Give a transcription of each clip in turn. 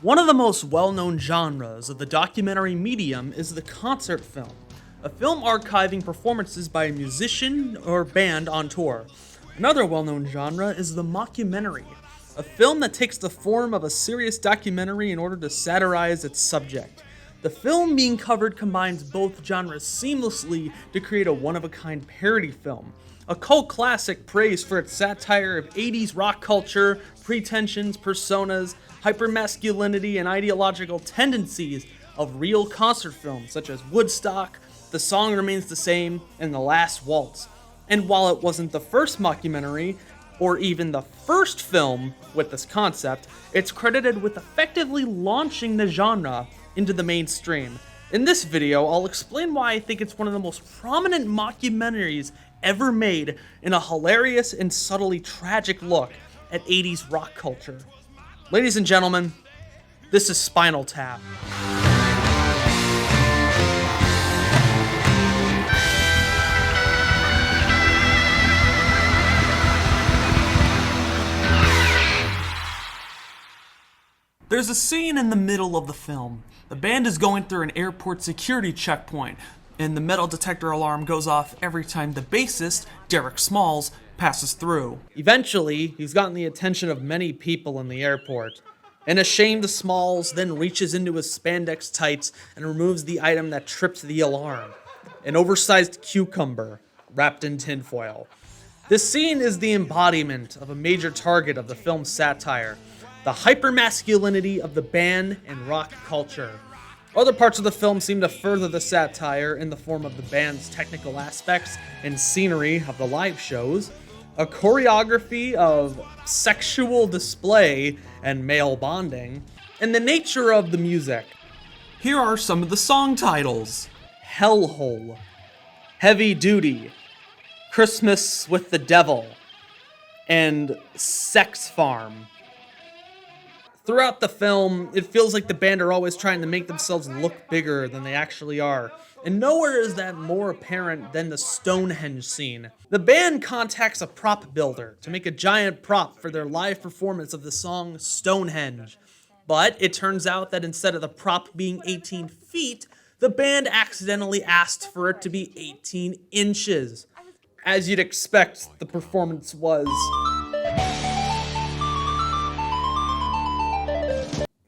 One of the most well-known genres of the documentary medium is the concert film, a film archiving performances by a musician or band on tour. Another well-known genre is the mockumentary, a film that takes the form of a serious documentary in order to satirize its subject. The film being covered combines both genres seamlessly to create a one-of-a-kind parody film, a cult classic praised for its satire of 80s rock culture, pretensions, personas, hypermasculinity, and ideological tendencies of real concert films such as Woodstock, The Song Remains the Same, and The Last Waltz. And while it wasn't the first mockumentary, or even the first film with this concept, it's credited with effectively launching the genre into the mainstream. In this video, I'll explain why I think it's one of the most prominent mockumentaries ever made in a hilarious and subtly tragic look at 80s rock culture. Ladies and gentlemen, this is Spinal Tap. There's a scene in the middle of the film. The band is going through an airport security checkpoint, and the metal detector alarm goes off every time the bassist, Derek Smalls, passes through. Eventually, he's gotten the attention of many people in the airport. An ashamed Smalls then reaches into his spandex tights and removes the item that tripped the alarm, an oversized cucumber wrapped in tinfoil. This scene is the embodiment of a major target of the film's satire, the hypermasculinity of the band and rock culture. Other parts of the film seem to further the satire in the form of the band's technical aspects and scenery of the live shows, a choreography of sexual display and male bonding, and the nature of the music. Here are some of the song titles: Hellhole, Heavy Duty, Christmas with the Devil, and Sex Farm. Throughout the film, it feels like the band are always trying to make themselves look bigger than they actually are, and nowhere is that more apparent than the Stonehenge scene. The band contacts a prop builder to make a giant prop for their live performance of the song Stonehenge, but it turns out that instead of the prop being 18 feet, the band accidentally asked for it to be 18 inches. As you'd expect, the performance was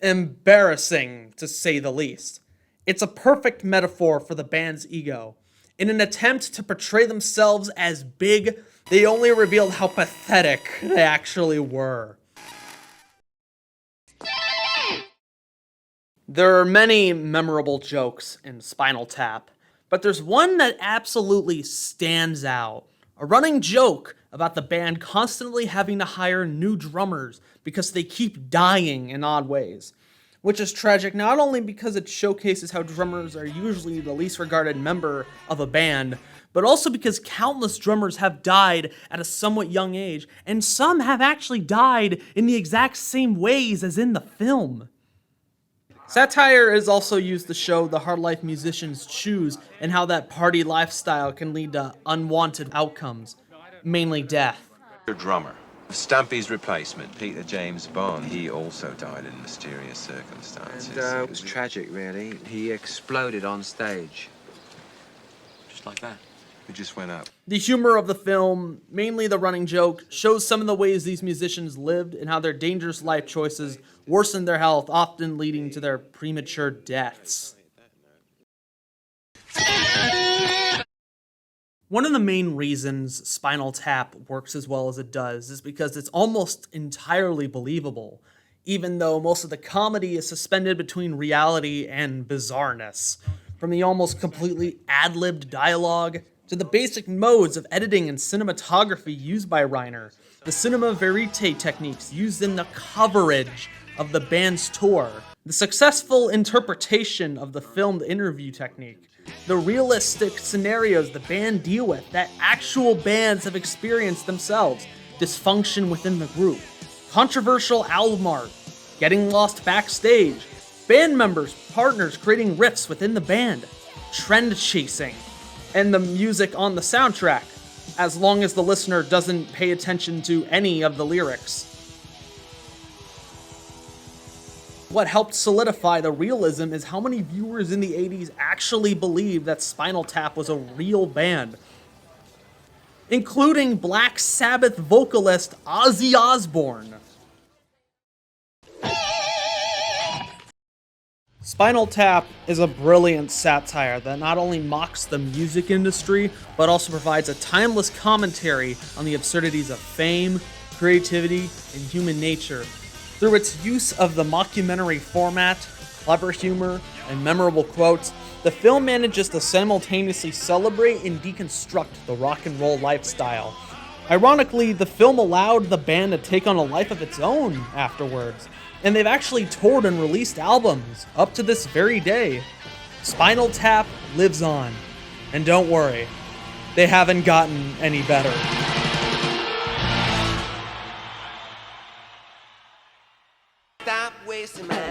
embarrassing, to say the least. It's a perfect metaphor for the band's ego. In an attempt to portray themselves as big, they only revealed how pathetic they actually were. There are many memorable jokes in Spinal Tap, but there's one that absolutely stands out. A running joke about the band constantly having to hire new drummers because they keep dying in odd ways. Which is tragic not only because it showcases how drummers are usually the least regarded member of a band, but also because countless drummers have died at a somewhat young age, and some have actually died in the exact same ways as in the film. Satire is also used to show the hard life musicians choose and how that party lifestyle can lead to unwanted outcomes, mainly death. Your drummer. Stumpy's replacement, Peter James Bond, he also died in mysterious circumstances. And it was tragic, really. He exploded on stage. Just like that. He just went up. The humor of the film, mainly the running joke, shows some of the ways these musicians lived and how their dangerous life choices worsened their health, often leading to their premature deaths. One of the main reasons Spinal Tap works as well as it does is because it's almost entirely believable, even though most of the comedy is suspended between reality and bizarreness. From the almost completely ad-libbed dialogue to the basic modes of editing and cinematography used by Reiner, the cinema verite techniques used in the coverage of the band's tour, the successful interpretation of the filmed interview technique, the realistic scenarios the band deal with that actual bands have experienced themselves, dysfunction within the group, controversial album art, getting lost backstage, band members, partners creating riffs within the band, trend chasing, and the music on the soundtrack, as long as the listener doesn't pay attention to any of the lyrics. What helped solidify the realism is how many viewers in the 80s actually believed that Spinal Tap was a real band, including Black Sabbath vocalist Ozzy Osbourne. Spinal Tap is a brilliant satire that not only mocks the music industry, but also provides a timeless commentary on the absurdities of fame, creativity, and human nature. Through its use of the mockumentary format, clever humor, and memorable quotes, the film manages to simultaneously celebrate and deconstruct the rock and roll lifestyle. Ironically, the film allowed the band to take on a life of its own afterwards, and they've actually toured and released albums up to this very day. Spinal Tap lives on, and don't worry, they haven't gotten any better. Stop wasting my